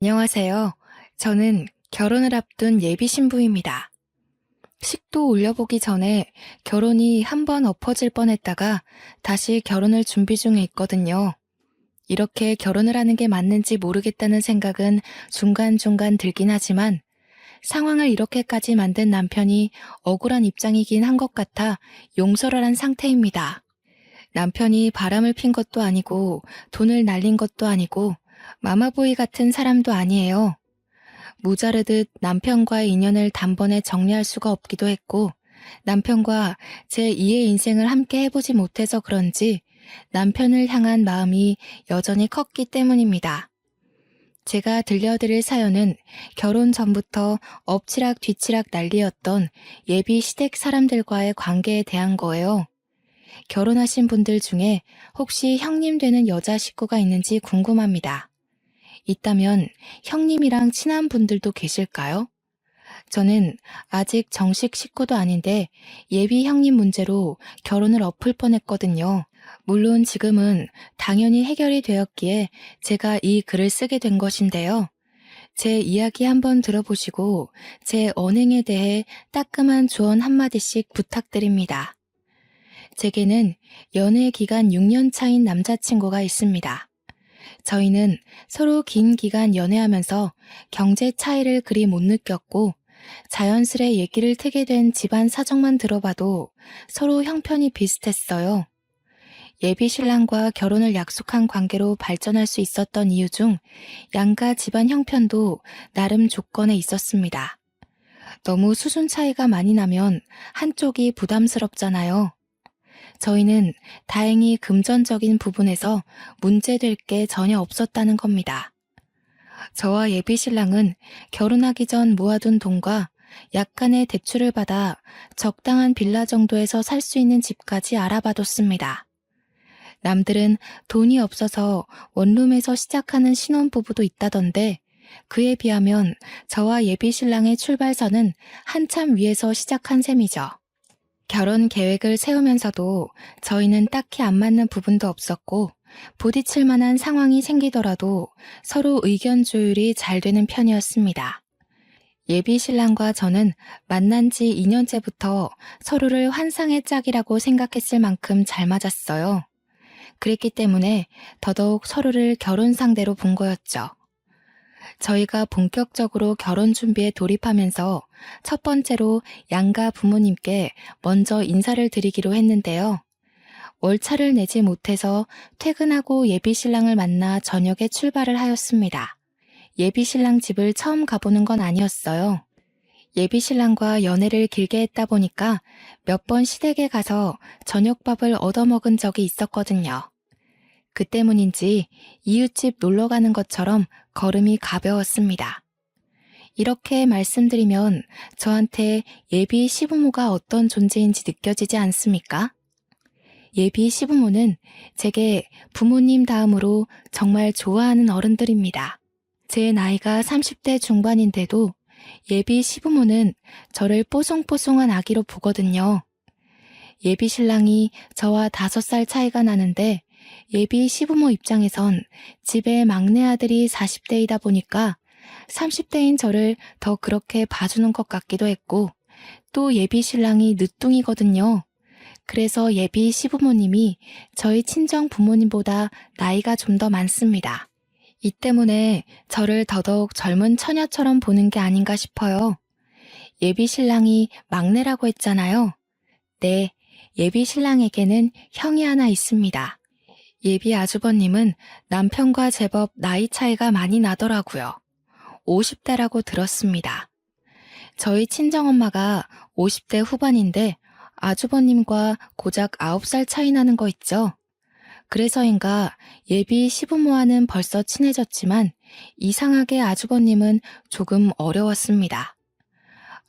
안녕하세요. 저는 결혼을 앞둔 예비 신부입니다. 식도 올려보기 전에 결혼이 한 번 엎어질 뻔했다가 다시 결혼을 준비 중에 있거든요. 이렇게 결혼을 하는 게 맞는지 모르겠다는 생각은 중간중간 들긴 하지만 상황을 이렇게까지 만든 남편이 억울한 입장이긴 한 것 같아 용서를 한 상태입니다. 남편이 바람을 핀 것도 아니고 돈을 날린 것도 아니고 마마보이 같은 사람도 아니에요. 모자르듯 남편과의 인연을 단번에 정리할 수가 없기도 했고 남편과 제 2의 인생을 함께 해보지 못해서 그런지 남편을 향한 마음이 여전히 컸기 때문입니다. 제가 들려드릴 사연은 결혼 전부터 엎치락 뒤치락 난리였던 예비 시댁 사람들과의 관계에 대한 거예요. 결혼하신 분들 중에 혹시 형님 되는 여자 식구가 있는지 궁금합니다. 있다면 형님이랑 친한 분들도 계실까요? 저는 아직 정식 식구도 아닌데 예비 형님 문제로 결혼을 엎을 뻔했거든요. 물론 지금은 당연히 해결이 되었기에 제가 이 글을 쓰게 된 것인데요. 제 이야기 한번 들어보시고 제 언행에 대해 따끔한 조언 한마디씩 부탁드립니다. 제게는 연애 기간 6년 차인 남자친구가 있습니다. 저희는 서로 긴 기간 연애하면서 경제 차이를 그리 못 느꼈고 자연스레 얘기를 트게 된 집안 사정만 들어봐도 서로 형편이 비슷했어요. 예비 신랑과 결혼을 약속한 관계로 발전할 수 있었던 이유 중 양가 집안 형편도 나름 조건에 있었습니다. 너무 수준 차이가 많이 나면 한쪽이 부담스럽잖아요. 저희는 다행히 금전적인 부분에서 문제될 게 전혀 없었다는 겁니다. 저와 예비 신랑은 결혼하기 전 모아둔 돈과 약간의 대출을 받아 적당한 빌라 정도에서 살 수 있는 집까지 알아봐뒀습니다. 남들은 돈이 없어서 원룸에서 시작하는 신혼부부도 있다던데 그에 비하면 저와 예비 신랑의 출발선은 한참 위에서 시작한 셈이죠. 결혼 계획을 세우면서도 저희는 딱히 안 맞는 부분도 없었고 부딪힐 만한 상황이 생기더라도 서로 의견 조율이 잘 되는 편이었습니다. 예비 신랑과 저는 만난 지 2년째부터 서로를 환상의 짝이라고 생각했을 만큼 잘 맞았어요. 그랬기 때문에 더더욱 서로를 결혼 상대로 본 거였죠. 저희가 본격적으로 결혼 준비에 돌입하면서 첫 번째로 양가 부모님께 먼저 인사를 드리기로 했는데요. 월차를 내지 못해서 퇴근하고 예비 신랑을 만나 저녁에 출발을 하였습니다. 예비 신랑 집을 처음 가보는 건 아니었어요. 예비 신랑과 연애를 길게 했다 보니까 몇 번 시댁에 가서 저녁밥을 얻어먹은 적이 있었거든요. 그 때문인지 이웃집 놀러 가는 것처럼 걸음이 가벼웠습니다. 이렇게 말씀드리면 저한테 예비 시부모가 어떤 존재인지 느껴지지 않습니까? 예비 시부모는 제게 부모님 다음으로 정말 좋아하는 어른들입니다. 제 나이가 30대 중반인데도 예비 시부모는 저를 뽀송뽀송한 아기로 보거든요. 예비 신랑이 저와 5살 차이가 나는데 예비 시부모 입장에선 집에 막내 아들이 40대이다 보니까 30대인 저를 더 그렇게 봐주는 것 같기도 했고 또 예비 신랑이 늦둥이거든요. 그래서 예비 시부모님이 저희 친정 부모님보다 나이가 좀 더 많습니다. 이 때문에 저를 더더욱 젊은 처녀처럼 보는 게 아닌가 싶어요. 예비 신랑이 막내라고 했잖아요. 네, 예비 신랑에게는 형이 하나 있습니다. 예비 아주버님은 남편과 제법 나이 차이가 많이 나더라고요. 50대라고 들었습니다. 저희 친정엄마가 50대 후반인데 아주버님과 고작 9살 차이 나는 거 있죠. 그래서인가 예비 시부모와는 벌써 친해졌지만 이상하게 아주버님은 조금 어려웠습니다.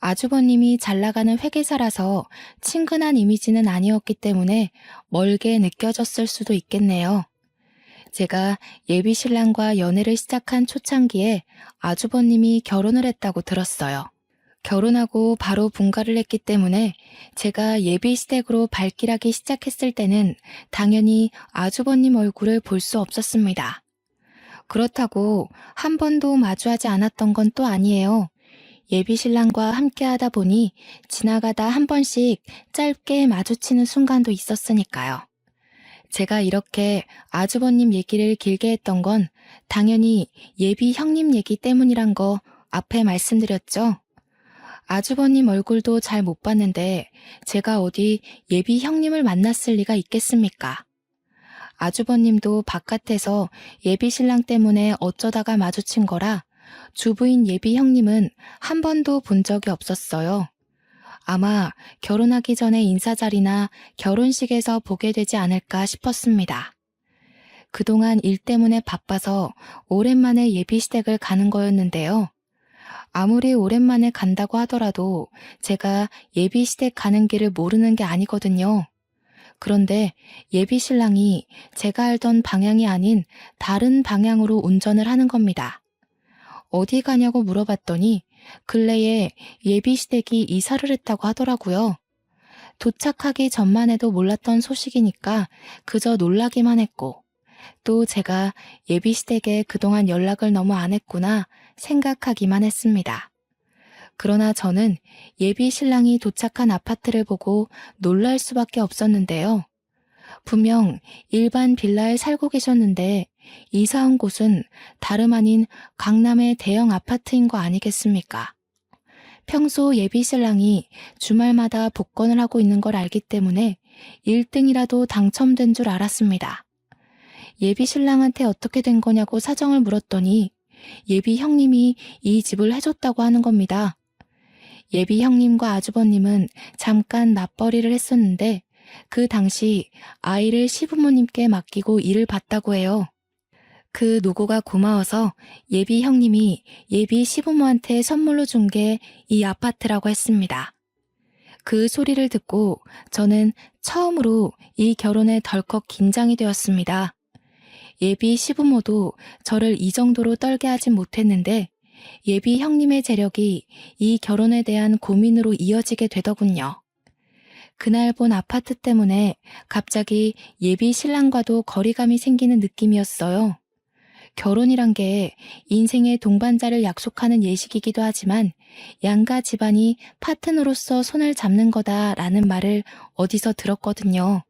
아주버님이 잘 나가는 회계사라서 친근한 이미지는 아니었기 때문에 멀게 느껴졌을 수도 있겠네요. 제가 예비 신랑과 연애를 시작한 초창기에 아주버님이 결혼을 했다고 들었어요. 결혼하고 바로 분가를 했기 때문에 제가 예비 시댁으로 발길하기 시작했을 때는 당연히 아주버님 얼굴을 볼 수 없었습니다. 그렇다고 한 번도 마주하지 않았던 건 또 아니에요. 예비 신랑과 함께 하다 보니 지나가다 한 번씩 짧게 마주치는 순간도 있었으니까요. 제가 이렇게 아주버님 얘기를 길게 했던 건 당연히 예비 형님 얘기 때문이란 거 앞에 말씀드렸죠. 아주버님 얼굴도 잘 못 봤는데 제가 어디 예비 형님을 만났을 리가 있겠습니까? 아주버님도 바깥에서 예비 신랑 때문에 어쩌다가 마주친 거라 주부인 예비 형님은 한 번도 본 적이 없었어요. 아마 결혼하기 전에 인사자리나 결혼식에서 보게 되지 않을까 싶었습니다. 그동안 일 때문에 바빠서 오랜만에 예비 시댁을 가는 거였는데요. 아무리 오랜만에 간다고 하더라도 제가 예비 시댁 가는 길을 모르는 게 아니거든요. 그런데 예비 신랑이 제가 알던 방향이 아닌 다른 방향으로 운전을 하는 겁니다. 어디 가냐고 물어봤더니 근래에 예비 시댁이 이사를 했다고 하더라고요. 도착하기 전만 해도 몰랐던 소식이니까 그저 놀라기만 했고 또 제가 예비 시댁에 그동안 연락을 너무 안 했구나 생각하기만 했습니다. 그러나 저는 예비 신랑이 도착한 아파트를 보고 놀랄 수밖에 없었는데요. 분명 일반 빌라에 살고 계셨는데 이사 온 곳은 다름 아닌 강남의 대형 아파트인 거 아니겠습니까? 평소 예비 신랑이 주말마다 복권을 하고 있는 걸 알기 때문에 1등이라도 당첨된 줄 알았습니다. 예비 신랑한테 어떻게 된 거냐고 사정을 물었더니 예비 형님이 이 집을 해줬다고 하는 겁니다. 예비 형님과 아주버님은 잠깐 맞벌이를 했었는데 그 당시 아이를 시부모님께 맡기고 일을 봤다고 해요. 그 노고가 고마워서 예비 형님이 예비 시부모한테 선물로 준 게 이 아파트라고 했습니다. 그 소리를 듣고 저는 처음으로 이 결혼에 덜컥 긴장이 되었습니다. 예비 시부모도 저를 이 정도로 떨게 하진 못했는데 예비 형님의 재력이 이 결혼에 대한 고민으로 이어지게 되더군요. 그날 본 아파트 때문에 갑자기 예비 신랑과도 거리감이 생기는 느낌이었어요. 결혼이란 게 인생의 동반자를 약속하는 예식이기도 하지만 양가 집안이 파트너로서 손을 잡는 거다라는 말을 어디서 들었거든요.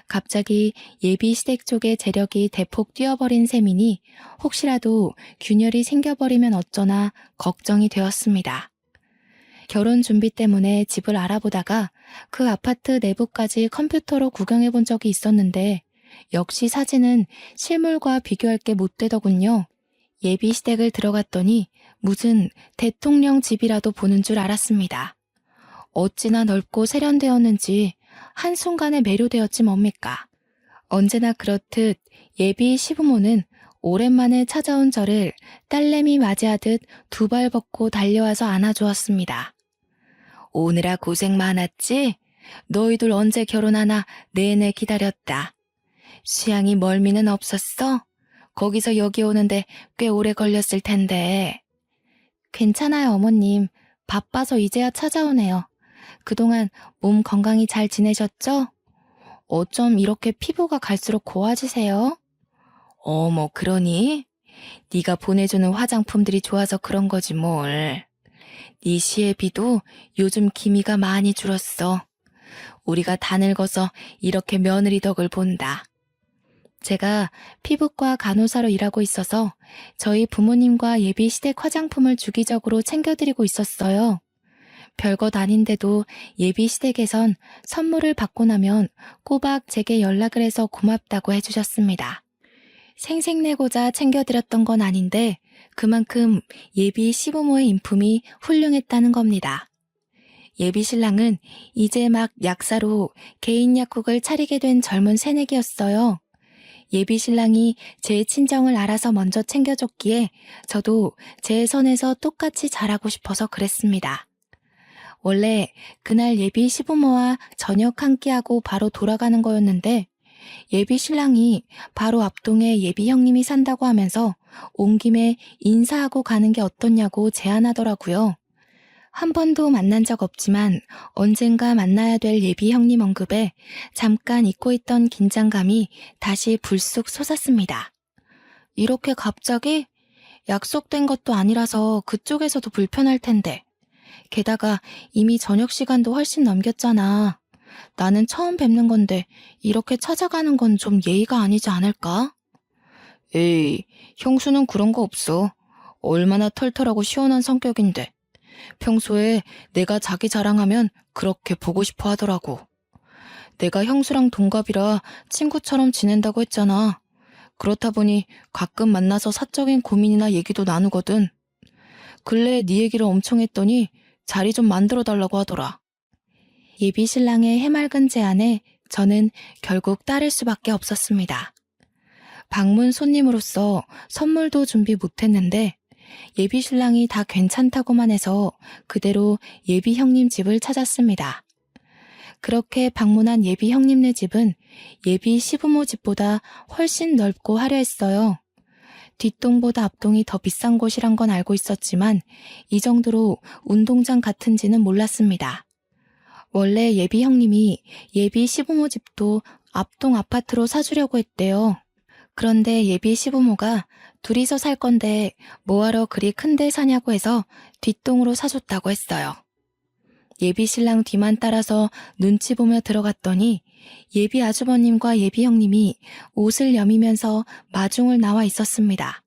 갑자기 예비 시댁 쪽의 재력이 대폭 뛰어버린 셈이니 혹시라도 균열이 생겨버리면 어쩌나 걱정이 되었습니다. 결혼 준비 때문에 집을 알아보다가 그 아파트 내부까지 컴퓨터로 구경해 본 적이 있었는데 역시 사진은 실물과 비교할 게 못 되더군요. 예비 시댁을 들어갔더니 무슨 대통령 집이라도 보는 줄 알았습니다. 어찌나 넓고 세련되었는지 한순간에 매료되었지 뭡니까. 언제나 그렇듯 예비 시부모는 오랜만에 찾아온 저를 딸내미 맞이하듯 두 발 벗고 달려와서 안아주었습니다. 오느라 고생 많았지? 너희들 언제 결혼하나 내내 기다렸다. 수양이 멀미는 없었어? 거기서 여기 오는데 꽤 오래 걸렸을 텐데. 괜찮아요, 어머님. 바빠서 이제야 찾아오네요. 그동안 몸 건강히 잘 지내셨죠? 어쩜 이렇게 피부가 갈수록 고와지세요? 어머, 그러니? 네가 보내주는 화장품들이 좋아서 그런 거지 뭘. 네 시애비도 요즘 기미가 많이 줄었어. 우리가 다 늙어서 이렇게 며느리 덕을 본다. 제가 피부과 간호사로 일하고 있어서 저희 부모님과 예비 시댁 화장품을 주기적으로 챙겨드리고 있었어요. 별것 아닌데도 예비 시댁에선 선물을 받고 나면 꼬박 제게 연락을 해서 고맙다고 해주셨습니다. 생색내고자 챙겨드렸던 건 아닌데 그만큼 예비 시부모의 인품이 훌륭했다는 겁니다. 예비 신랑은 이제 막 약사로 개인 약국을 차리게 된 젊은 새내기였어요. 예비 신랑이 제 친정을 알아서 먼저 챙겨줬기에 저도 제 선에서 똑같이 잘하고 싶어서 그랬습니다. 원래 그날 예비 시부모와 저녁 한 끼하고 바로 돌아가는 거였는데 예비 신랑이 바로 앞동에 예비 형님이 산다고 하면서 온 김에 인사하고 가는 게 어떻냐고 제안하더라고요. 한 번도 만난 적 없지만 언젠가 만나야 될 예비 형님 언급에 잠깐 잊고 있던 긴장감이 다시 불쑥 솟았습니다. 이렇게 갑자기? 약속된 것도 아니라서 그쪽에서도 불편할 텐데. 게다가 이미 저녁 시간도 훨씬 넘겼잖아. 나는 처음 뵙는 건데 이렇게 찾아가는 건 좀 예의가 아니지 않을까? 에이, 형수는 그런 거 없어. 얼마나 털털하고 시원한 성격인데. 평소에 내가 자기 자랑하면 그렇게 보고 싶어 하더라고. 내가 형수랑 동갑이라 친구처럼 지낸다고 했잖아. 그렇다 보니 가끔 만나서 사적인 고민이나 얘기도 나누거든. 근래 네 얘기를 엄청 했더니 자리 좀 만들어 달라고 하더라. 예비 신랑의 해맑은 제안에 저는 결국 따를 수밖에 없었습니다. 방문 손님으로서 선물도 준비 못했는데 예비 신랑이 다 괜찮다고만 해서 그대로 예비 형님 집을 찾았습니다. 그렇게 방문한 예비 형님네 집은 예비 시부모 집보다 훨씬 넓고 화려했어요. 뒷동보다 앞동이 더 비싼 곳이란 건 알고 있었지만 이 정도로 운동장 같은지는 몰랐습니다. 원래 예비 형님이 예비 시부모 집도 앞동 아파트로 사주려고 했대요. 그런데 예비 시부모가 둘이서 살 건데 뭐하러 그리 큰데 사냐고 해서 뒷동으로 사줬다고 했어요. 예비 신랑 뒤만 따라서 눈치 보며 들어갔더니 예비 아주버님과 예비 형님이 옷을 여미면서 마중을 나와 있었습니다.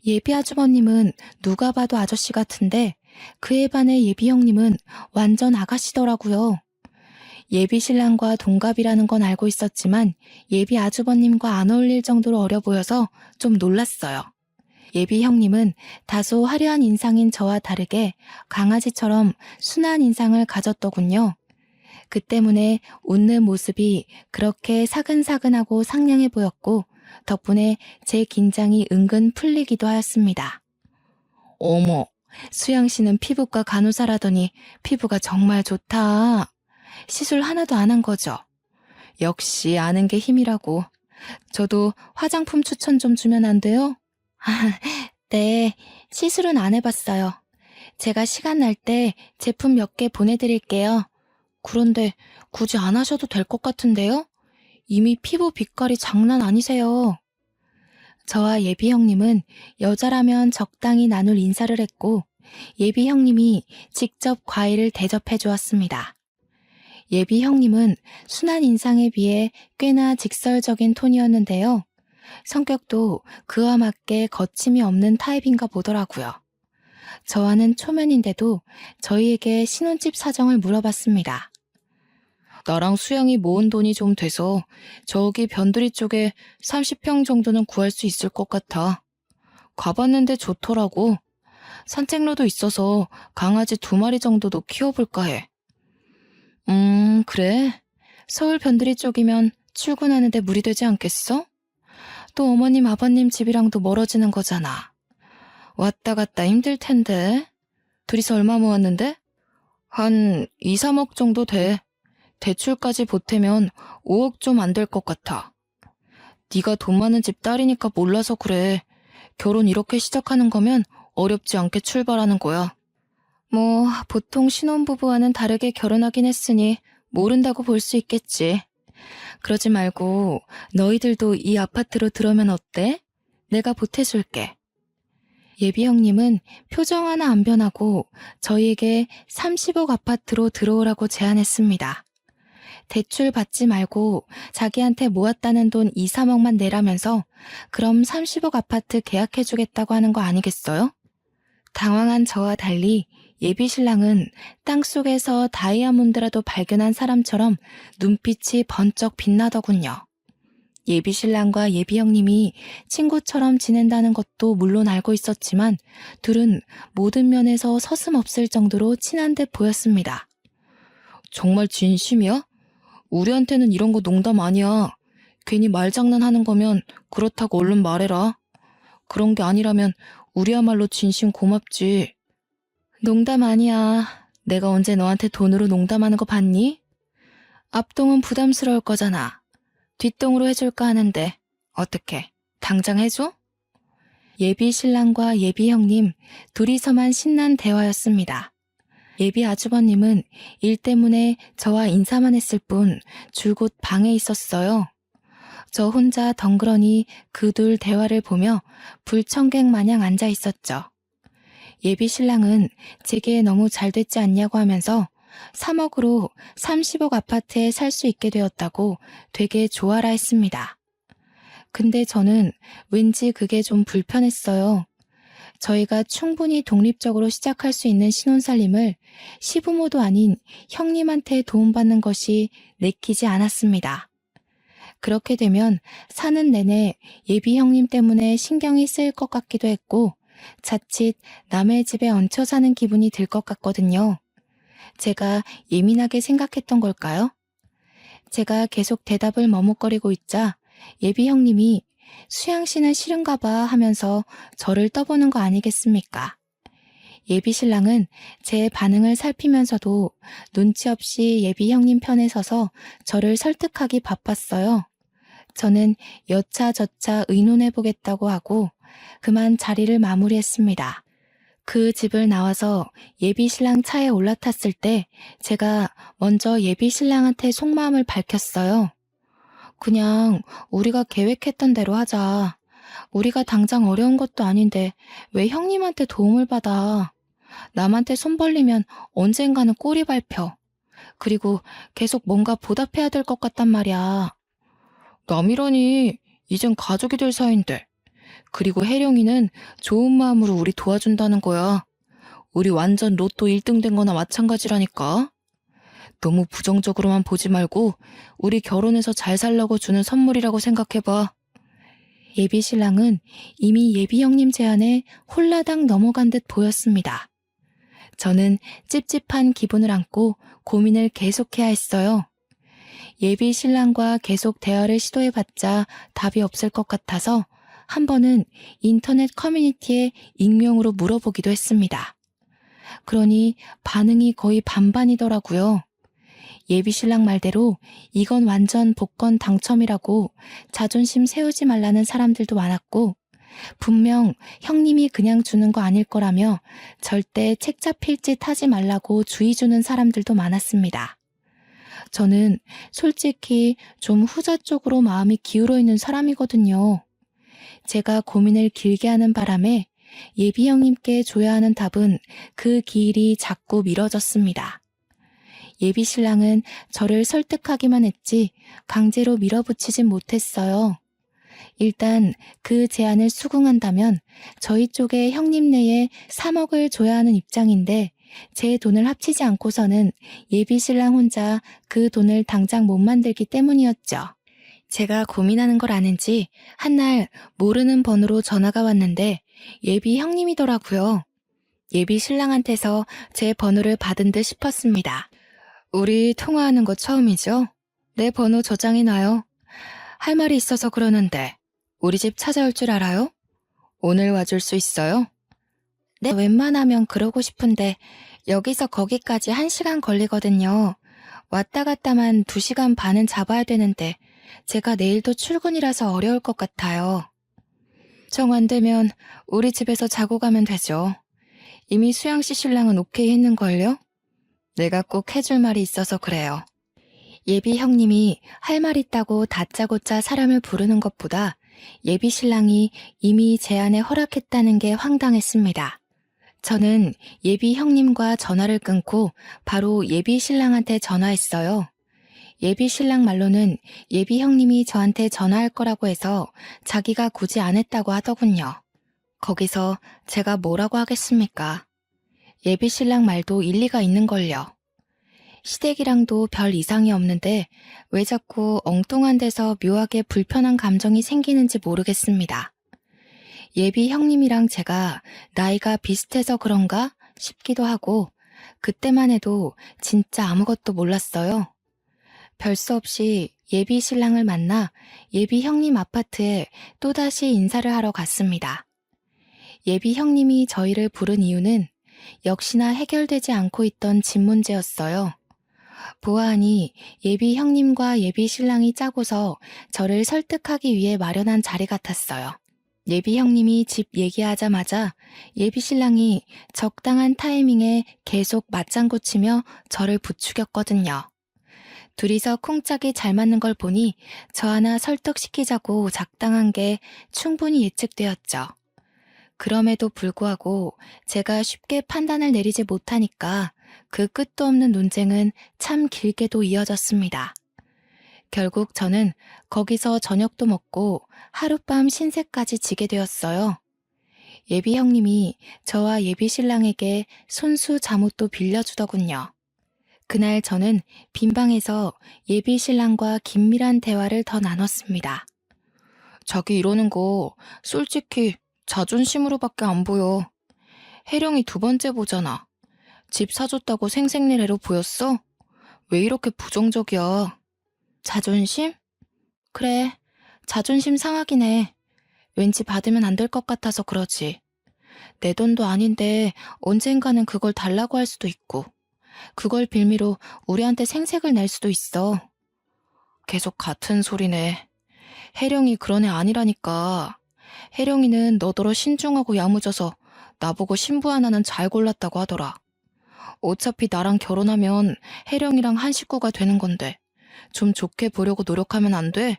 예비 아주버님은 누가 봐도 아저씨 같은데 그에 반해 예비 형님은 완전 아가씨더라고요. 예비 신랑과 동갑이라는 건 알고 있었지만 예비 아주버님과 안 어울릴 정도로 어려 보여서 좀 놀랐어요. 예비 형님은 다소 화려한 인상인 저와 다르게 강아지처럼 순한 인상을 가졌더군요. 그 때문에 웃는 모습이 그렇게 사근사근하고 상냥해 보였고 덕분에 제 긴장이 은근 풀리기도 하였습니다. 어머, 수영 씨는 피부과 간호사라더니 피부가 정말 좋다. 시술 하나도 안 한 거죠? 역시 아는 게 힘이라고. 저도 화장품 추천 좀 주면 안 돼요? 네, 시술은 안 해봤어요. 제가 시간 날 때 제품 몇 개 보내드릴게요. 그런데 굳이 안 하셔도 될 것 같은데요? 이미 피부 빛깔이 장난 아니세요. 저와 예비 형님은 여자라면 적당히 나눌 인사를 했고 예비 형님이 직접 과일을 대접해 주었습니다. 예비 형님은 순한 인상에 비해 꽤나 직설적인 톤이었는데요. 성격도 그와 맞게 거침이 없는 타입인가 보더라고요. 저와는 초면인데도 저희에게 신혼집 사정을 물어봤습니다. 나랑 수영이 모은 돈이 좀 돼서 저기 변두리 쪽에 30평 정도는 구할 수 있을 것 같아. 가봤는데 좋더라고. 산책로도 있어서 강아지 2마리 정도도 키워볼까 해. 그래? 서울 변두리 쪽이면 출근하는데 무리 되지 않겠어? 또 어머님 아버님 집이랑도 멀어지는 거잖아. 왔다 갔다 힘들 텐데. 둘이서 얼마 모았는데? 한 2, 3억 정도 돼. 대출까지 보태면 5억 좀 안 될 것 같아. 네가 돈 많은 집 딸이니까 몰라서 그래. 결혼 이렇게 시작하는 거면 어렵지 않게 출발하는 거야. 뭐 보통 신혼부부와는 다르게 결혼하긴 했으니 모른다고 볼 수 있겠지. 그러지 말고 너희들도 이 아파트로 들어오면 어때? 내가 보태줄게. 예비 형님은 표정 하나 안 변하고 저희에게 30억 아파트로 들어오라고 제안했습니다. 대출 받지 말고 자기한테 모았다는 돈 2, 3억만 내라면서 그럼 30억 아파트 계약해주겠다고 하는 거 아니겠어요? 당황한 저와 달리 예비 신랑은 땅속에서 다이아몬드라도 발견한 사람처럼 눈빛이 번쩍 빛나더군요. 예비 신랑과 예비 형님이 친구처럼 지낸다는 것도 물론 알고 있었지만 둘은 모든 면에서 서슴없을 정도로 친한 듯 보였습니다. 정말 진심이야? 우리한테는 이런 거 농담 아니야. 괜히 말장난하는 거면 그렇다고 얼른 말해라. 그런 게 아니라면 우리야말로 진심 고맙지. 농담 아니야. 내가 언제 너한테 돈으로 농담하는 거 봤니? 앞동은 부담스러울 거잖아. 뒷동으로 해줄까 하는데 어떻게? 당장 해줘? 예비 신랑과 예비 형님 둘이서만 신난 대화였습니다. 예비 아주버님은 일 때문에 저와 인사만 했을 뿐 줄곧 방에 있었어요. 저 혼자 덩그러니 그 둘 대화를 보며 불청객 마냥 앉아 있었죠. 예비 신랑은 제게 너무 잘 됐지 않냐고 하면서 3억으로 30억 아파트에 살 수 있게 되었다고 되게 좋아라 했습니다. 근데 저는 왠지 그게 좀 불편했어요. 저희가 충분히 독립적으로 시작할 수 있는 신혼살림을 시부모도 아닌 형님한테 도움받는 것이 내키지 않았습니다. 그렇게 되면 사는 내내 예비 형님 때문에 신경이 쓰일 것 같기도 했고 자칫 남의 집에 얹혀 사는 기분이 들 것 같거든요. 제가 예민하게 생각했던 걸까요? 제가 계속 대답을 머뭇거리고 있자 예비 형님이 수양 씨는 싫은가 봐 하면서 저를 떠보는 거 아니겠습니까? 예비 신랑은 제 반응을 살피면서도 눈치 없이 예비 형님 편에 서서 저를 설득하기 바빴어요. 저는 여차저차 의논해보겠다고 하고 그만 자리를 마무리했습니다. 그 집을 나와서 예비 신랑 차에 올라탔을 때 제가 먼저 예비 신랑한테 속마음을 밝혔어요. 그냥 우리가 계획했던 대로 하자. 우리가 당장 어려운 것도 아닌데 왜 형님한테 도움을 받아. 남한테 손 벌리면 언젠가는 꼬리 밟혀. 그리고 계속 뭔가 보답해야 될 것 같단 말이야. 남이라니 이젠 가족이 될 사이인데. 그리고 혜령이는 좋은 마음으로 우리 도와준다는 거야. 우리 완전 로또 1등 된 거나 마찬가지라니까. 너무 부정적으로만 보지 말고 우리 결혼해서 잘 살려고 주는 선물이라고 생각해봐. 예비 신랑은 이미 예비 형님 제안에 홀라당 넘어간 듯 보였습니다. 저는 찝찝한 기분을 안고 고민을 계속해야 했어요. 예비 신랑과 계속 대화를 시도해봤자 답이 없을 것 같아서 한 번은 인터넷 커뮤니티에 익명으로 물어보기도 했습니다. 그러니 반응이 거의 반반이더라고요. 예비 신랑 말대로 이건 완전 복권 당첨이라고 자존심 세우지 말라는 사람들도 많았고 분명 형님이 그냥 주는 거 아닐 거라며 절대 책 잡힐 짓 하지 말라고 주의 주는 사람들도 많았습니다. 저는 솔직히 좀 후자 쪽으로 마음이 기울어 있는 사람이거든요. 제가 고민을 길게 하는 바람에 예비 형님께 줘야 하는 답은 그 기일이 자꾸 미뤄졌습니다. 예비 신랑은 저를 설득하기만 했지 강제로 밀어붙이진 못했어요. 일단 그 제안을 수긍한다면 저희 쪽에 형님네에 3억을 줘야 하는 입장인데 제 돈을 합치지 않고서는 예비 신랑 혼자 그 돈을 당장 못 만들기 때문이었죠. 제가 고민하는 걸 아는지 한날 모르는 번호로 전화가 왔는데 예비 형님이더라고요. 예비 신랑한테서 제 번호를 받은 듯 싶었습니다. 우리 통화하는 거 처음이죠? 내 번호 저장해놔요. 할 말이 있어서 그러는데 우리 집 찾아올 줄 알아요? 오늘 와줄 수 있어요? 네, 웬만하면 그러고 싶은데 여기서 거기까지 1시간 걸리거든요. 왔다 갔다만 2시간 반은 잡아야 되는데 제가 내일도 출근이라서 어려울 것 같아요. 정 안 되면 우리 집에서 자고 가면 되죠. 이미 수양 씨 신랑은 오케이 했는걸요? 내가 꼭 해줄 말이 있어서 그래요. 예비 형님이 할 말 있다고 다짜고짜 사람을 부르는 것보다 예비 신랑이 이미 제안에 허락했다는 게 황당했습니다. 저는 예비 형님과 전화를 끊고 바로 예비 신랑한테 전화했어요. 예비 신랑 말로는 예비 형님이 저한테 전화할 거라고 해서 자기가 굳이 안 했다고 하더군요. 거기서 제가 뭐라고 하겠습니까? 예비 신랑 말도 일리가 있는걸요. 시댁이랑도 별 이상이 없는데 왜 자꾸 엉뚱한 데서 묘하게 불편한 감정이 생기는지 모르겠습니다. 예비 형님이랑 제가 나이가 비슷해서 그런가 싶기도 하고 그때만 해도 진짜 아무것도 몰랐어요. 별 수 없이 예비 신랑을 만나 예비 형님 아파트에 또다시 인사를 하러 갔습니다. 예비 형님이 저희를 부른 이유는 역시나 해결되지 않고 있던 집 문제였어요. 보아하니 예비 형님과 예비 신랑이 짜고서 저를 설득하기 위해 마련한 자리 같았어요. 예비 형님이 집 얘기하자마자 예비 신랑이 적당한 타이밍에 계속 맞장구 치며 저를 부추겼거든요. 둘이서 콩짝이 잘 맞는 걸 보니 저 하나 설득시키자고 작당한 게 충분히 예측되었죠. 그럼에도 불구하고 제가 쉽게 판단을 내리지 못하니까 그 끝도 없는 논쟁은 참 길게도 이어졌습니다. 결국 저는 거기서 저녁도 먹고 하룻밤 신세까지 지게 되었어요. 예비 형님이 저와 예비 신랑에게 손수 잠옷도 빌려주더군요. 그날 저는 빈방에서 예비 신랑과 긴밀한 대화를 더 나눴습니다. 자기 이러는 거 솔직히 자존심으로밖에 안 보여. 혜령이 두 번째 보잖아. 집 사줬다고 생색내래로 보였어? 왜 이렇게 부정적이야? 자존심? 그래, 자존심 상하긴 해. 왠지 받으면 안 될 것 같아서 그러지. 내 돈도 아닌데 언젠가는 그걸 달라고 할 수도 있고, 그걸 빌미로 우리한테 생색을 낼 수도 있어. 계속 같은 소리네. 혜령이 그런 애 아니라니까. 혜령이는 너더러 신중하고 야무져서 나보고 신부 하나는 잘 골랐다고 하더라. 어차피 나랑 결혼하면 혜령이랑 한 식구가 되는 건데 좀 좋게 보려고 노력하면 안 돼?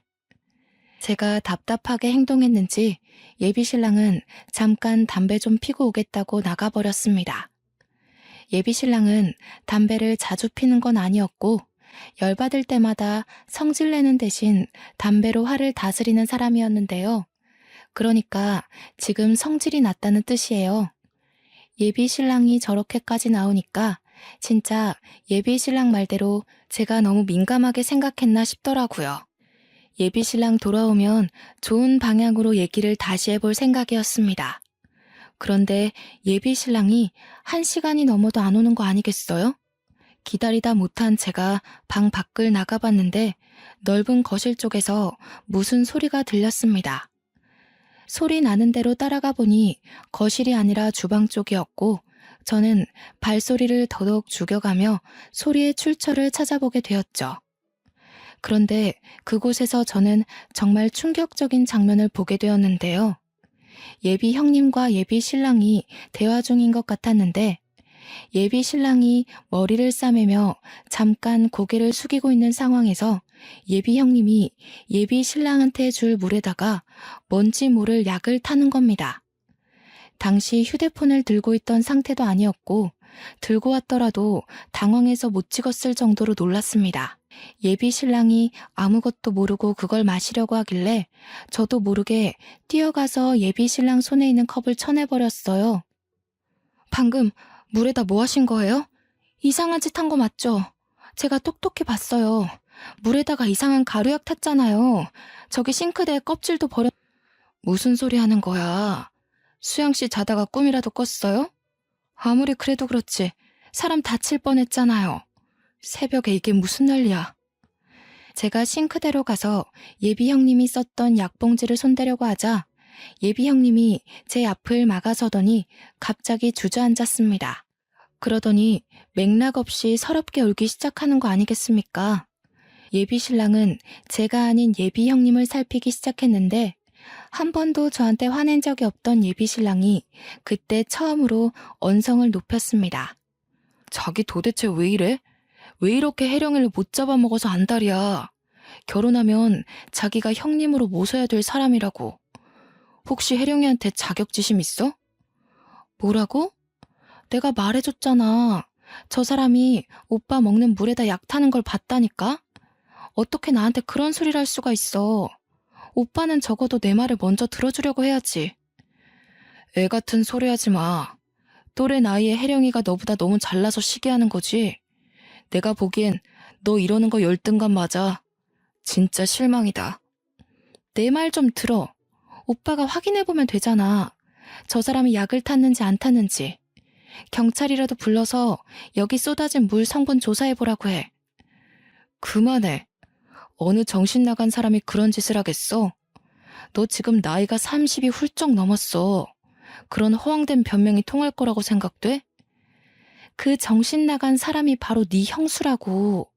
제가 답답하게 행동했는지 예비 신랑은 잠깐 담배 좀 피고 오겠다고 나가버렸습니다. 예비 신랑은 담배를 자주 피는 건 아니었고 열받을 때마다 성질내는 대신 담배로 화를 다스리는 사람이었는데요. 그러니까 지금 성질이 났다는 뜻이에요. 예비 신랑이 저렇게까지 나오니까 진짜 예비 신랑 말대로 제가 너무 민감하게 생각했나 싶더라고요. 예비 신랑 돌아오면 좋은 방향으로 얘기를 다시 해볼 생각이었습니다. 그런데 예비 신랑이 1시간이 넘어도 안 오는 거 아니겠어요? 기다리다 못한 제가 방 밖을 나가봤는데 넓은 거실 쪽에서 무슨 소리가 들렸습니다. 소리 나는 대로 따라가 보니 거실이 아니라 주방 쪽이었고 저는 발소리를 더더욱 죽여가며 소리의 출처를 찾아보게 되었죠. 그런데 그곳에서 저는 정말 충격적인 장면을 보게 되었는데요. 예비 형님과 예비 신랑이 대화 중인 것 같았는데 예비 신랑이 머리를 싸매며 잠깐 고개를 숙이고 있는 상황에서 예비 형님이 예비 신랑한테 줄 물에다가 뭔지 모를 약을 타는 겁니다. 당시 휴대폰을 들고 있던 상태도 아니었고 들고 왔더라도 당황해서 못 찍었을 정도로 놀랐습니다. 예비 신랑이 아무것도 모르고 그걸 마시려고 하길래 저도 모르게 뛰어가서 예비 신랑 손에 있는 컵을 쳐내버렸어요. 방금 물에다 뭐 하신 거예요? 이상한 짓 한 거 맞죠? 제가 똑똑히 봤어요. 물에다가 이상한 가루약 탔잖아요. 저기 싱크대에 껍질도 버려... 무슨 소리 하는 거야? 수영씨 자다가 꿈이라도 꿨어요? 아무리 그래도 그렇지. 사람 다칠 뻔했잖아요. 새벽에 이게 무슨 난리야. 제가 싱크대로 가서 예비 형님이 썼던 약봉지를 손대려고 하자 예비 형님이 제 앞을 막아서더니 갑자기 주저앉았습니다. 그러더니 맥락 없이 서럽게 울기 시작하는 거 아니겠습니까? 예비 신랑은 제가 아닌 예비 형님을 살피기 시작했는데 한 번도 저한테 화낸 적이 없던 예비 신랑이 그때 처음으로 언성을 높였습니다. 자기 도대체 왜 이래? 왜 이렇게 혜령이를 못 잡아먹어서 안달이야? 결혼하면 자기가 형님으로 모셔야 될 사람이라고. 혹시 혜령이한테 자격지심 있어? 뭐라고? 내가 말해줬잖아. 저 사람이 오빠 먹는 물에다 약 타는 걸 봤다니까? 어떻게 나한테 그런 소리를 할 수가 있어. 오빠는 적어도 내 말을 먼저 들어주려고 해야지. 애 같은 소리 하지 마. 또래 나이에 혜령이가 너보다 너무 잘나서 시기하는 거지. 내가 보기엔 너 이러는 거 열등감 맞아. 진짜 실망이다. 내 말 좀 들어. 오빠가 확인해보면 되잖아. 저 사람이 약을 탔는지 안 탔는지. 경찰이라도 불러서 여기 쏟아진 물 성분 조사해보라고 해. 그만해. 어느 정신 나간 사람이 그런 짓을 하겠어? 너 지금 나이가 30이 훌쩍 넘었어. 그런 허황된 변명이 통할 거라고 생각돼? 그 정신 나간 사람이 바로 네 형수라고.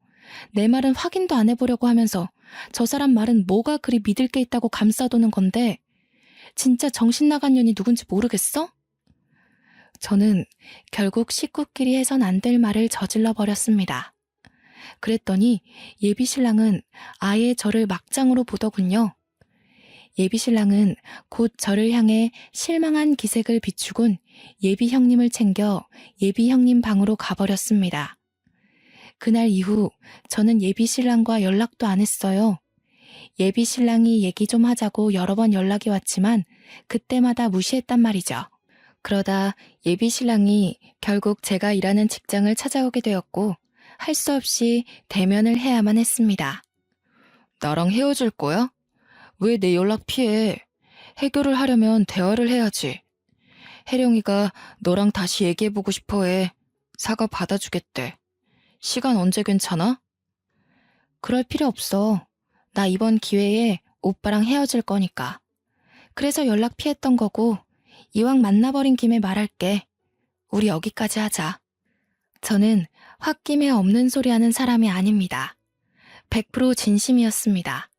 내 말은 확인도 안 해보려고 하면서 저 사람 말은 뭐가 그리 믿을 게 있다고 감싸도는 건데 진짜 정신 나간 년이 누군지 모르겠어? 저는 결국 식구끼리 해선 안 될 말을 저질러 버렸습니다. 그랬더니 예비 신랑은 아예 저를 막장으로 보더군요. 예비 신랑은 곧 저를 향해 실망한 기색을 비추곤 예비 형님을 챙겨 예비 형님 방으로 가버렸습니다. 그날 이후 저는 예비 신랑과 연락도 안 했어요. 예비 신랑이 얘기 좀 하자고 여러 번 연락이 왔지만 그때마다 무시했단 말이죠. 그러다 예비 신랑이 결국 제가 일하는 직장을 찾아오게 되었고 할 수 없이 대면을 해야만 했습니다. 나랑 헤어질 거야? 왜 내 연락 피해? 해결을 하려면 대화를 해야지. 혜령이가 너랑 다시 얘기해보고 싶어 해. 사과 받아주겠대. 시간 언제 괜찮아? 그럴 필요 없어. 나 이번 기회에 오빠랑 헤어질 거니까. 그래서 연락 피했던 거고 이왕 만나버린 김에 말할게. 우리 여기까지 하자. 저는 홧김에 없는 소리 하는 사람이 아닙니다. 100% 진심이었습니다.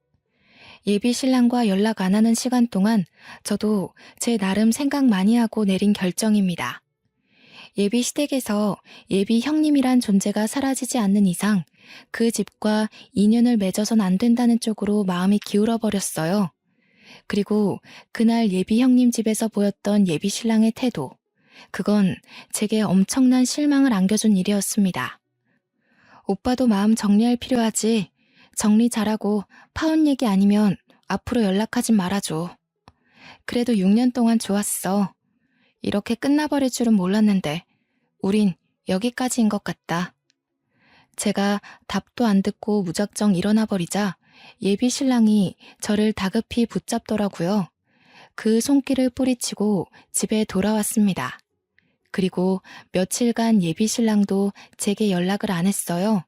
예비 신랑과 연락 안 하는 시간 동안 저도 제 나름 생각 많이 하고 내린 결정입니다. 예비 시댁에서 예비 형님이란 존재가 사라지지 않는 이상 그 집과 인연을 맺어선 안 된다는 쪽으로 마음이 기울어 버렸어요. 그리고 그날 예비 형님 집에서 보였던 예비 신랑의 태도, 그건 제게 엄청난 실망을 안겨준 일이었습니다. 오빠도 마음 정리할 필요하지. 정리 잘하고 파혼 얘기 아니면 앞으로 연락하지 말아줘. 그래도 6년 동안 좋았어. 이렇게 끝나버릴 줄은 몰랐는데 우린 여기까지인 것 같다. 제가 답도 안 듣고 무작정 일어나 버리자 예비 신랑이 저를 다급히 붙잡더라고요. 그 손길을 뿌리치고 집에 돌아왔습니다. 그리고 며칠간 예비 신랑도 제게 연락을 안 했어요.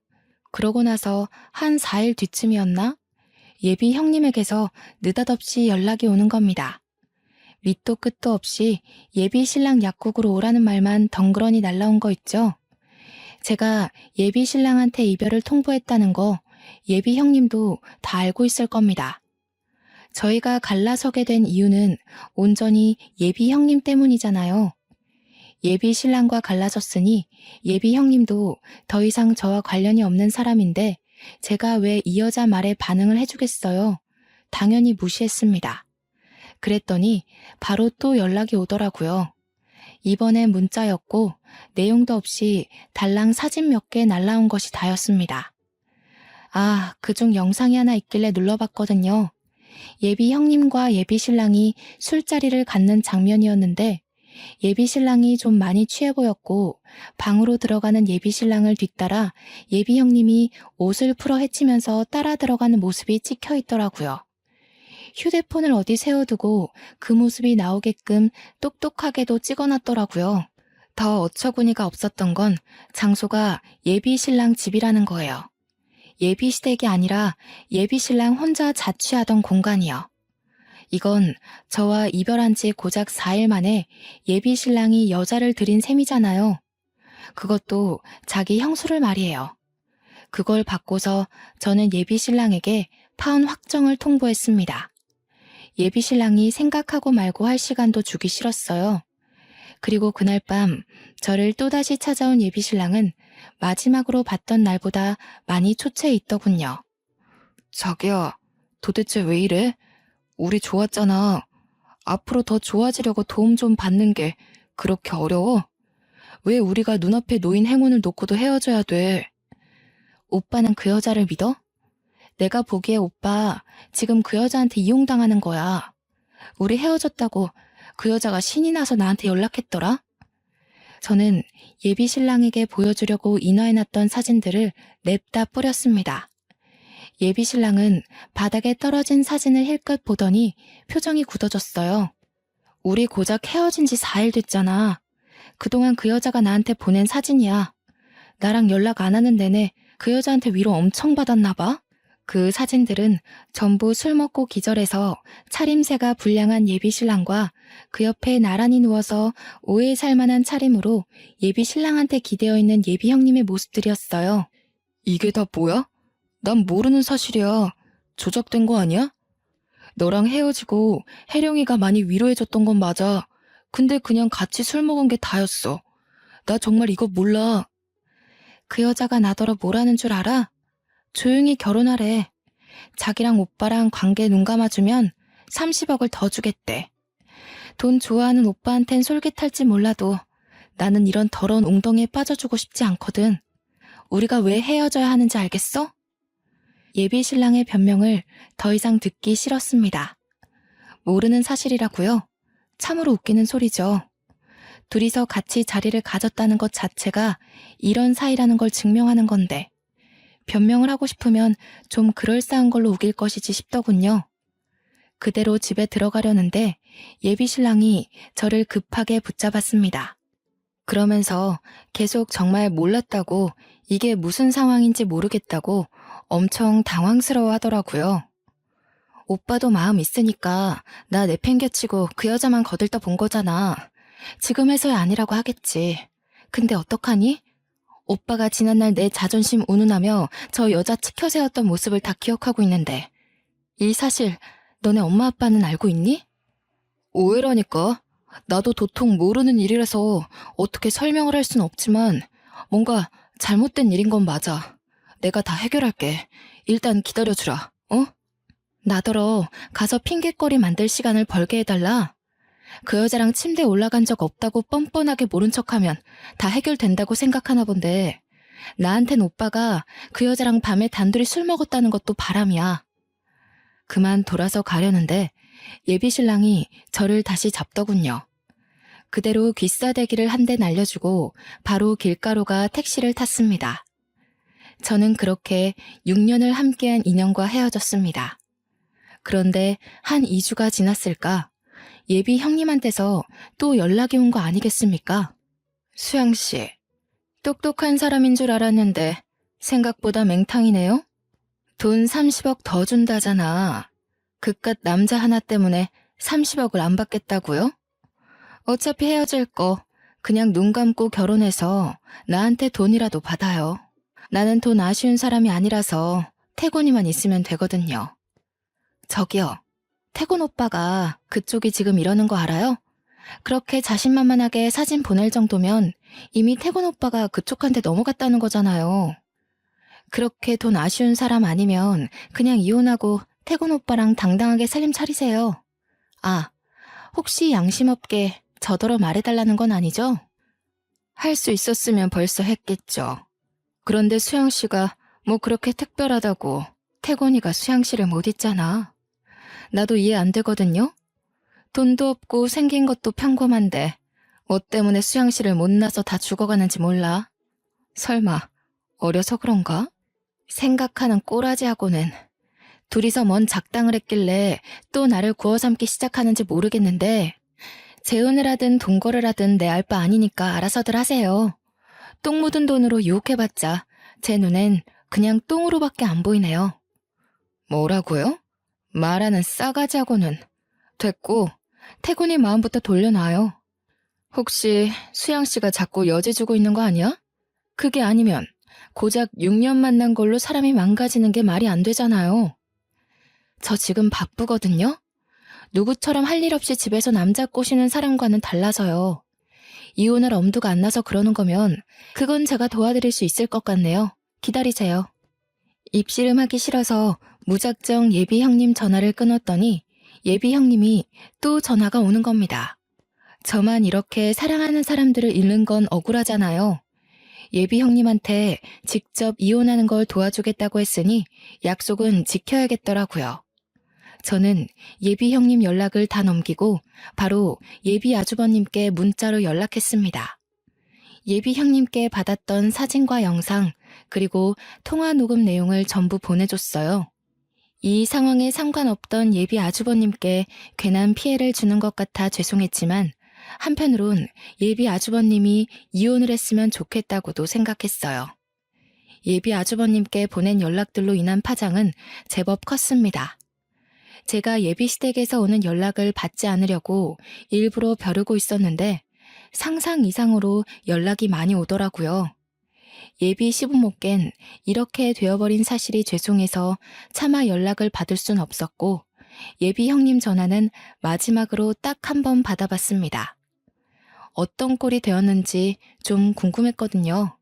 그러고 나서 한 4일 뒤쯤이었나? 예비 형님에게서 느닷없이 연락이 오는 겁니다. 밑도 끝도 없이 예비 신랑 약국으로 오라는 말만 덩그러니 날라온 거 있죠? 제가 예비 신랑한테 이별을 통보했다는 거 예비 형님도 다 알고 있을 겁니다. 저희가 갈라서게 된 이유는 온전히 예비 형님 때문이잖아요. 예비 신랑과 갈라졌으니 예비 형님도 더 이상 저와 관련이 없는 사람인데 제가 왜 이 여자 말에 반응을 해주겠어요? 당연히 무시했습니다. 그랬더니 바로 또 연락이 오더라고요. 이번엔 문자였고 내용도 없이 달랑 사진 몇 개 날라온 것이 다였습니다. 아, 그중 영상이 하나 있길래 눌러봤거든요. 예비 형님과 예비 신랑이 술자리를 갖는 장면이었는데 예비 신랑이 좀 많이 취해 보였고 방으로 들어가는 예비 신랑을 뒤따라 예비 형님이 옷을 풀어 헤치면서 따라 들어가는 모습이 찍혀 있더라고요. 휴대폰을 어디 세워두고 그 모습이 나오게끔 똑똑하게도 찍어놨더라고요. 더 어처구니가 없었던 건 장소가 예비 신랑 집이라는 거예요. 예비 시댁이 아니라 예비 신랑 혼자 자취하던 공간이요. 이건 저와 이별한 지 고작 4일 만에 예비 신랑이 여자를 들인 셈이잖아요. 그것도 자기 형수를 말이에요. 그걸 받고서 저는 예비 신랑에게 파혼 확정을 통보했습니다. 예비 신랑이 생각하고 말고 할 시간도 주기 싫었어요. 그리고 그날 밤 저를 또다시 찾아온 예비 신랑은 마지막으로 봤던 날보다 많이 초췌해 있더군요. 자기야, 도대체 왜 이래? 우리 좋았잖아. 앞으로 더 좋아지려고 도움 좀 받는 게 그렇게 어려워? 왜 우리가 눈앞에 놓인 행운을 놓고도 헤어져야 돼? 오빠는 그 여자를 믿어? 내가 보기에 오빠 지금 그 여자한테 이용당하는 거야. 우리 헤어졌다고 그 여자가 신이 나서 나한테 연락했더라? 저는 예비 신랑에게 보여주려고 인화해놨던 사진들을 냅다 뿌렸습니다. 예비 신랑은 바닥에 떨어진 사진을 힐끗 보더니 표정이 굳어졌어요. 우리 고작 헤어진 지 4일 됐잖아. 그동안 그 여자가 나한테 보낸 사진이야. 나랑 연락 안 하는 내내 그 여자한테 위로 엄청 받았나 봐. 그 사진들은 전부 술 먹고 기절해서 차림새가 불량한 예비 신랑과 그 옆에 나란히 누워서 오해 살만한 차림으로 예비 신랑한테 기대어 있는 예비 형님의 모습들이었어요. 이게 다 뭐야? 난 모르는 사실이야. 조작된 거 아니야? 너랑 헤어지고 혜령이가 많이 위로해줬던 건 맞아. 근데 그냥 같이 술 먹은 게 다였어. 나 정말 이거 몰라. 그 여자가 나더러 뭐라는 줄 알아? 조용히 결혼하래. 자기랑 오빠랑 관계 눈 감아주면 30억을 더 주겠대. 돈 좋아하는 오빠한텐 솔깃할지 몰라도 나는 이런 더러운 웅덩이에 빠져주고 싶지 않거든. 우리가 왜 헤어져야 하는지 알겠어? 예비 신랑의 변명을 더 이상 듣기 싫었습니다. 모르는 사실이라고요? 참으로 웃기는 소리죠. 둘이서 같이 자리를 가졌다는 것 자체가 이런 사이라는 걸 증명하는 건데 변명을 하고 싶으면 좀 그럴싸한 걸로 우길 것이지 싶더군요. 그대로 집에 들어가려는데 예비 신랑이 저를 급하게 붙잡았습니다. 그러면서 계속 정말 몰랐다고 이게 무슨 상황인지 모르겠다고 엄청 당황스러워 하더라고요. 오빠도 마음 있으니까 나 내팽개치고 그 여자만 거들떠 본 거잖아. 지금에서야 아니라고 하겠지. 근데 어떡하니? 오빠가 지난날 내 자존심 운운하며 저 여자 치켜세웠던 모습을 다 기억하고 있는데 이 사실 너네 엄마 아빠는 알고 있니? 오해라니까. 나도 도통 모르는 일이라서 어떻게 설명을 할 순 없지만 뭔가 잘못된 일인 건 맞아. 내가 다 해결할게. 일단 기다려주라. 어? 나더러 가서 핑곗거리 만들 시간을 벌게 해달라. 그 여자랑 침대에 올라간 적 없다고 뻔뻔하게 모른 척하면 다 해결된다고 생각하나 본데 나한텐 오빠가 그 여자랑 밤에 단둘이 술 먹었다는 것도 바람이야. 그만 돌아서 가려는데 예비 신랑이 저를 다시 잡더군요. 그대로 귀싸대기를 한 대 날려주고 바로 길가로가 택시를 탔습니다. 저는 그렇게 6년을 함께한 인연과 헤어졌습니다. 그런데 한 2주가 지났을까 예비 형님한테서 또 연락이 온 거 아니겠습니까? 수양씨, 똑똑한 사람인 줄 알았는데 생각보다 맹탕이네요? 돈 30억 더 준다잖아. 그깟 남자 하나 때문에 30억을 안 받겠다고요? 어차피 헤어질 거 그냥 눈 감고 결혼해서 나한테 돈이라도 받아요. 나는 돈 아쉬운 사람이 아니라서 태곤이만 있으면 되거든요. 저기요, 태곤 오빠가 그쪽이 지금 이러는 거 알아요? 그렇게 자신만만하게 사진 보낼 정도면 이미 태곤 오빠가 그쪽한테 넘어갔다는 거잖아요. 그렇게 돈 아쉬운 사람 아니면 그냥 이혼하고 태곤 오빠랑 당당하게 살림 차리세요. 아, 혹시 양심 없게 저더러 말해달라는 건 아니죠? 할 수 있었으면 벌써 했겠죠. 그런데 수양 씨가 뭐 그렇게 특별하다고 태곤이가 수양 씨를 못 잊잖아. 나도 이해 안 되거든요. 돈도 없고 생긴 것도 평범한데 뭐 때문에 수양 씨를 못 나서 다 죽어가는지 몰라. 설마 어려서 그런가? 생각하는 꼬라지하고는 둘이서 뭔 작당을 했길래 또 나를 구워 삼기 시작하는지 모르겠는데 재혼을 하든 동거를 하든 내 알 바 아니니까 알아서들 하세요. 똥 묻은 돈으로 유혹해봤자 제 눈엔 그냥 똥으로밖에 안 보이네요. 뭐라고요? 말하는 싸가지하고는. 됐고 태곤이 마음부터 돌려놔요. 혹시 수양씨가 자꾸 여지 주고 있는 거 아니야? 그게 아니면 고작 6년 만난 걸로 사람이 망가지는 게 말이 안 되잖아요. 저 지금 바쁘거든요. 누구처럼 할 일 없이 집에서 남자 꼬시는 사람과는 달라서요. 이혼할 엄두가 안 나서 그러는 거면 그건 제가 도와드릴 수 있을 것 같네요. 기다리세요. 입씨름하기 싫어서 무작정 예비 형님 전화를 끊었더니 예비 형님이 또 전화가 오는 겁니다. 저만 이렇게 사랑하는 사람들을 잃는 건 억울하잖아요. 예비 형님한테 직접 이혼하는 걸 도와주겠다고 했으니 약속은 지켜야겠더라고요. 저는 예비 형님 연락을 다 넘기고 바로 예비 아주버님께 문자로 연락했습니다. 예비 형님께 받았던 사진과 영상 그리고 통화 녹음 내용을 전부 보내줬어요. 이 상황에 상관없던 예비 아주버님께 괜한 피해를 주는 것 같아 죄송했지만 한편으론 예비 아주버님이 이혼을 했으면 좋겠다고도 생각했어요. 예비 아주버님께 보낸 연락들로 인한 파장은 제법 컸습니다. 제가 예비 시댁에서 오는 연락을 받지 않으려고 일부러 벼르고 있었는데 상상 이상으로 연락이 많이 오더라고요. 예비 시부모께는 이렇게 되어버린 사실이 죄송해서 차마 연락을 받을 순 없었고 예비 형님 전화는 마지막으로 딱 한 번 받아봤습니다. 어떤 꼴이 되었는지 좀 궁금했거든요.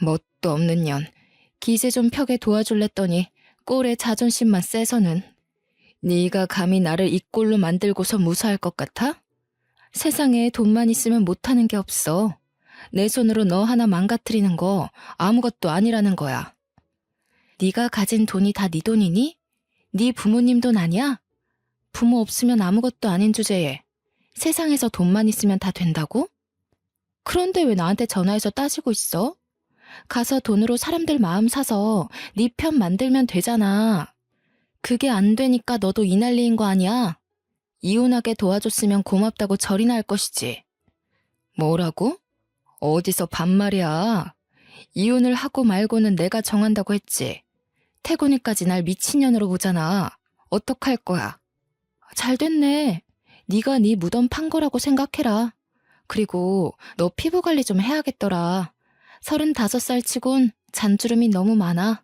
뭣도 없는 년. 기세 좀 펴게 도와줄랬더니 꼴에 자존심만 세서는. 네가 감히 나를 이 꼴로 만들고서 무사할 것 같아? 세상에 돈만 있으면 못하는 게 없어. 내 손으로 너 하나 망가뜨리는 거 아무것도 아니라는 거야. 네가 가진 돈이 다 네 돈이니? 네 부모님 돈 아니야? 부모 없으면 아무것도 아닌 주제에 세상에서 돈만 있으면 다 된다고? 그런데 왜 나한테 전화해서 따지고 있어? 가서 돈으로 사람들 마음 사서 네 편 만들면 되잖아. 그게 안 되니까 너도 이 난리인 거 아니야? 이혼하게 도와줬으면 고맙다고 절이나 할 것이지. 뭐라고? 어디서 반말이야. 이혼을 하고 말고는 내가 정한다고 했지. 태곤이까지 날 미친년으로 보잖아. 어떡할 거야? 잘 됐네. 네가 네 무덤 판 거라고 생각해라. 그리고 너 피부 관리 좀 해야겠더라. 35살 치곤 잔주름이 너무 많아.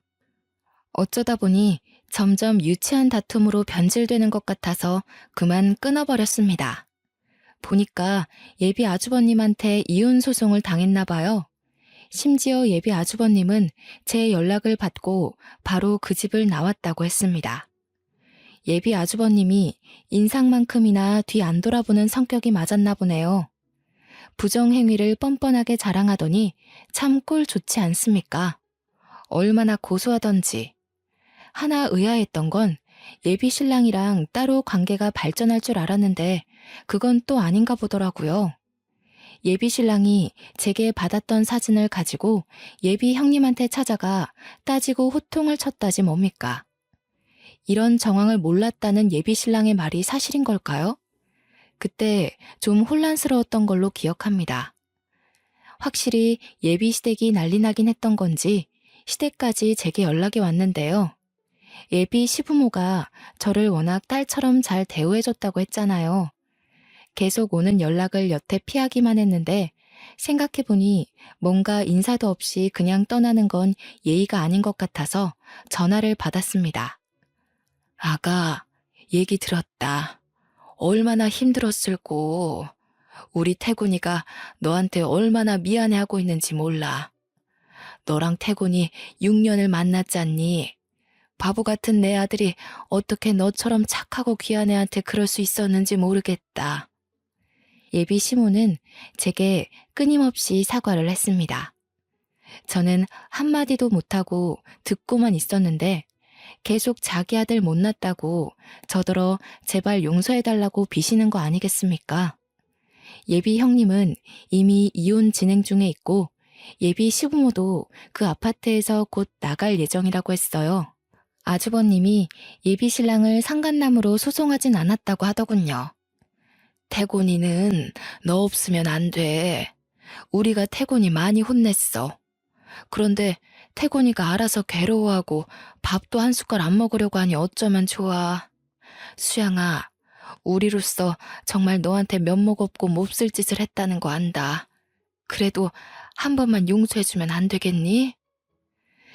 어쩌다 보니 점점 유치한 다툼으로 변질되는 것 같아서 그만 끊어버렸습니다. 보니까 예비 아주버님한테 이혼 소송을 당했나 봐요. 심지어 예비 아주버님은 제 연락을 받고 바로 그 집을 나왔다고 했습니다. 예비 아주버님이 인상만큼이나 뒤 안 돌아보는 성격이 맞았나 보네요. 부정행위를 뻔뻔하게 자랑하더니 참 꼴 좋지 않습니까? 얼마나 고소하던지. 하나 의아했던 건 예비 신랑이랑 따로 관계가 발전할 줄 알았는데 그건 또 아닌가 보더라고요. 예비 신랑이 제게 받았던 사진을 가지고 예비 형님한테 찾아가 따지고 호통을 쳤다지 뭡니까? 이런 정황을 몰랐다는 예비 신랑의 말이 사실인 걸까요? 그때 좀 혼란스러웠던 걸로 기억합니다. 확실히 예비 시댁이 난리 나긴 했던 건지 시댁까지 제게 연락이 왔는데요. 예비 시부모가 저를 워낙 딸처럼 잘 대우해줬다고 했잖아요. 계속 오는 연락을 여태 피하기만 했는데 생각해보니 뭔가 인사도 없이 그냥 떠나는 건 예의가 아닌 것 같아서 전화를 받았습니다. 아가, 얘기 들었다. 얼마나 힘들었을꼬. 우리 태군이가 너한테 얼마나 미안해하고 있는지 몰라. 너랑 태군이 6년을 만났잖니. 바보 같은 내 아들이 어떻게 너처럼 착하고 귀한 애한테 그럴 수 있었는지 모르겠다. 예비 시모는 제게 끊임없이 사과를 했습니다. 저는 한마디도 못하고 듣고만 있었는데 계속 자기 아들 못났다고 저더러 제발 용서해달라고 비시는 거 아니겠습니까? 예비 형님은 이미 이혼 진행 중에 있고 예비 시부모도 그 아파트에서 곧 나갈 예정이라고 했어요. 아주버님이 예비 신랑을 상간남으로 소송하진 않았다고 하더군요. 태곤이는 너 없으면 안 돼. 우리가 태곤이 많이 혼냈어. 그런데 태곤이가 알아서 괴로워하고 밥도 한 숟갈 안 먹으려고 하니 어쩌면 좋아. 수양아, 우리로서 정말 너한테 면목 없고 몹쓸 짓을 했다는 거 안다. 그래도 한 번만 용서해주면 안 되겠니?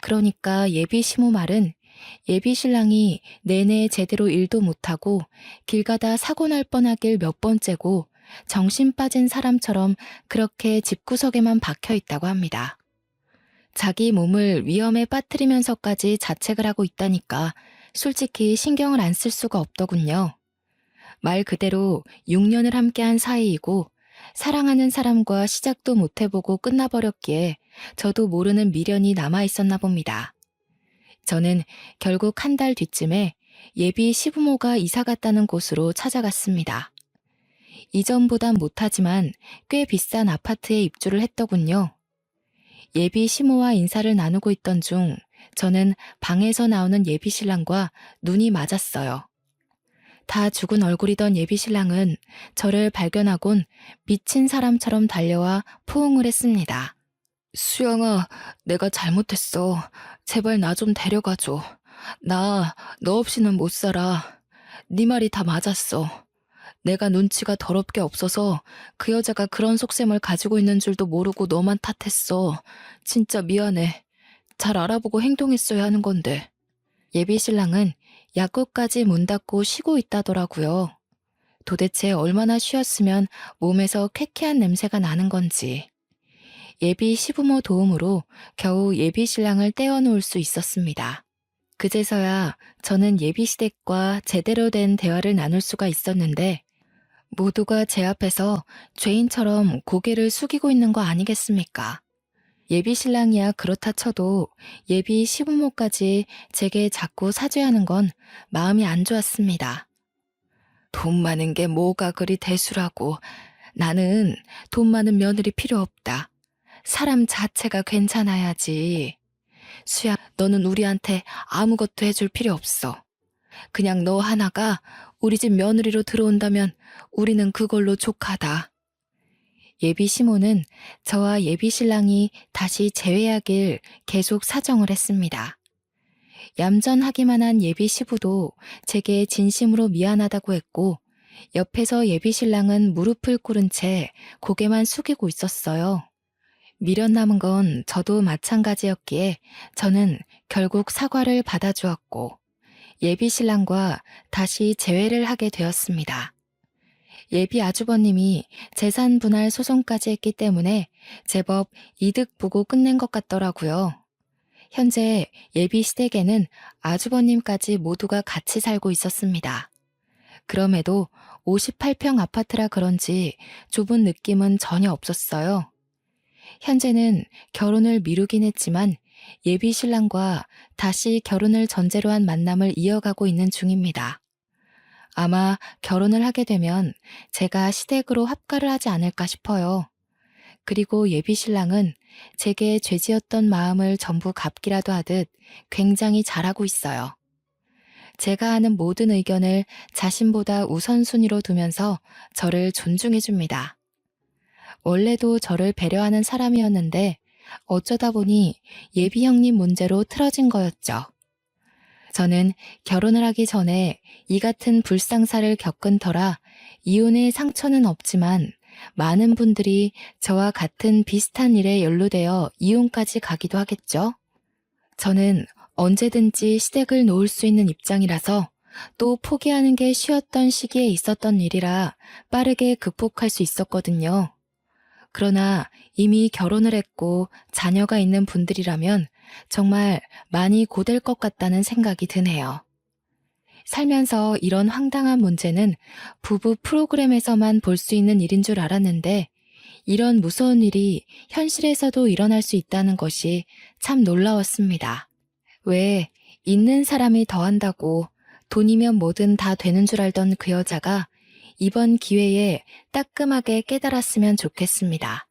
그러니까 예비 시모 말은 예비 신랑이 내내 제대로 일도 못하고 길 가다 사고 날 뻔하길 몇 번째고 정신 빠진 사람처럼 그렇게 집구석에만 박혀 있다고 합니다. 자기 몸을 위험에 빠뜨리면서까지 자책을 하고 있다니까 솔직히 신경을 안 쓸 수가 없더군요. 말 그대로 6년을 함께한 사이이고 사랑하는 사람과 시작도 못 해보고 끝나버렸기에 저도 모르는 미련이 남아있었나 봅니다. 저는 결국 한 달 뒤쯤에 예비 시부모가 이사 갔다는 곳으로 찾아갔습니다. 이전보단 못하지만 꽤 비싼 아파트에 입주를 했더군요. 예비 시모와 인사를 나누고 있던 중 저는 방에서 나오는 예비 신랑과 눈이 맞았어요. 다 죽은 얼굴이던 예비 신랑은 저를 발견하곤 미친 사람처럼 달려와 포옹을 했습니다. 수영아, 내가 잘못했어. 제발 나 좀 데려가줘. 나 너 없이는 못 살아. 네 말이 다 맞았어. 내가 눈치가 더럽게 없어서 그 여자가 그런 속셈을 가지고 있는 줄도 모르고 너만 탓했어. 진짜 미안해. 잘 알아보고 행동했어야 하는 건데. 예비 신랑은 약국까지 문 닫고 쉬고 있다더라고요. 도대체 얼마나 쉬었으면 몸에서 쾌쾌한 냄새가 나는 건지. 예비 시부모 도움으로 겨우 예비 신랑을 떼어놓을 수 있었습니다. 그제서야 저는 예비 시댁과 제대로 된 대화를 나눌 수가 있었는데 모두가 제 앞에서 죄인처럼 고개를 숙이고 있는 거 아니겠습니까? 예비 신랑이야 그렇다 쳐도 예비 시부모까지 제게 자꾸 사죄하는 건 마음이 안 좋았습니다. 돈 많은 게 뭐가 그리 대수라고. 나는 돈 많은 며느리 필요 없다. 사람 자체가 괜찮아야지. 수야, 너는 우리한테 아무것도 해줄 필요 없어. 그냥 너 하나가 우리 집 며느리로 들어온다면 우리는 그걸로 족하다. 예비 시모는 저와 예비 신랑이 다시 재회하길 계속 사정을 했습니다. 얌전하기만 한 예비 시부도 제게 진심으로 미안하다고 했고 옆에서 예비 신랑은 무릎을 꿇은 채 고개만 숙이고 있었어요. 미련 남은 건 저도 마찬가지였기에 저는 결국 사과를 받아주었고 예비 신랑과 다시 재회를 하게 되었습니다. 예비 아주버님이 재산 분할 소송까지 했기 때문에 제법 이득 보고 끝낸 것 같더라고요. 현재 예비 시댁에는 아주버님까지 모두가 같이 살고 있었습니다. 그럼에도 58평 아파트라 그런지 좁은 느낌은 전혀 없었어요. 현재는 결혼을 미루긴 했지만 예비 신랑과 다시 결혼을 전제로 한 만남을 이어가고 있는 중입니다. 아마 결혼을 하게 되면 제가 시댁으로 합가를 하지 않을까 싶어요. 그리고 예비 신랑은 제게 죄지었던 마음을 전부 갚기라도 하듯 굉장히 잘하고 있어요. 제가 하는 모든 의견을 자신보다 우선순위로 두면서 저를 존중해줍니다. 원래도 저를 배려하는 사람이었는데 어쩌다 보니 예비 형님 문제로 틀어진 거였죠. 저는 결혼을 하기 전에 이 같은 불상사를 겪은 터라 이혼의 상처는 없지만 많은 분들이 저와 같은 비슷한 일에 연루되어 이혼까지 가기도 하겠죠. 저는 언제든지 시댁을 놓을 수 있는 입장이라서 또 포기하는 게 쉬웠던 시기에 있었던 일이라 빠르게 극복할 수 있었거든요. 그러나 이미 결혼을 했고 자녀가 있는 분들이라면 정말 많이 고될 것 같다는 생각이 드네요. 살면서 이런 황당한 문제는 부부 프로그램에서만 볼 수 있는 일인 줄 알았는데 이런 무서운 일이 현실에서도 일어날 수 있다는 것이 참 놀라웠습니다. 왜 있는 사람이 더한다고 돈이면 뭐든 다 되는 줄 알던 그 여자가 이번 기회에 따끔하게 깨달았으면 좋겠습니다.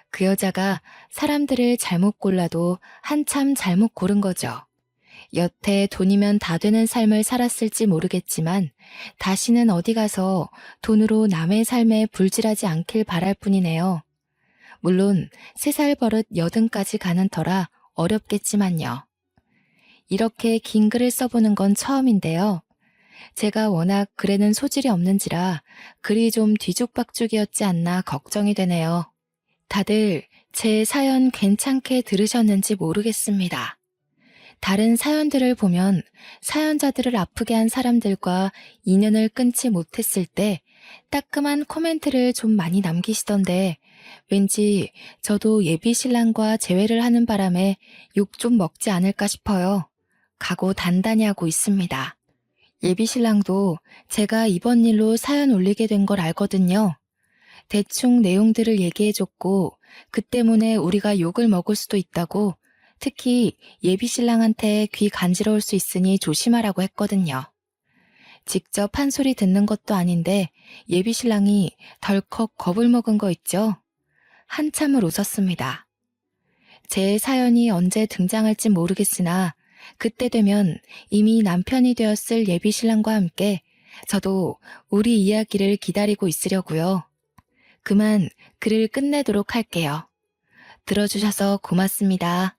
그 여자가 사람들을 잘못 골라도 한참 잘못 고른 거죠. 여태 돈이면 다 되는 삶을 살았을지 모르겠지만 다시는 어디 가서 돈으로 남의 삶에 불질하지 않길 바랄 뿐이네요. 물론 3살 버릇 80까지 가는 터라 어렵겠지만요. 이렇게 긴 글을 써보는 건 처음인데요. 제가 워낙 글에는 소질이 없는지라 글이 좀 뒤죽박죽이었지 않나 걱정이 되네요. 다들 제 사연 괜찮게 들으셨는지 모르겠습니다. 다른 사연들을 보면 사연자들을 아프게 한 사람들과 인연을 끊지 못했을 때 따끔한 코멘트를 좀 많이 남기시던데 왠지 저도 예비 신랑과 재회를 하는 바람에 욕 좀 먹지 않을까 싶어요. 각오 단단히 하고 있습니다. 예비 신랑도 제가 이번 일로 사연 올리게 된 걸 알거든요. 대충 내용들을 얘기해줬고 그 때문에 우리가 욕을 먹을 수도 있다고 특히 예비 신랑한테 귀 간지러울 수 있으니 조심하라고 했거든요. 직접 한 소리 듣는 것도 아닌데 예비 신랑이 덜컥 겁을 먹은 거 있죠? 한참을 웃었습니다. 제 사연이 언제 등장할지 모르겠으나 그때 되면 이미 남편이 되었을 예비 신랑과 함께 저도 우리 이야기를 기다리고 있으려고요. 그만 글을 끝내도록 할게요. 들어주셔서 고맙습니다.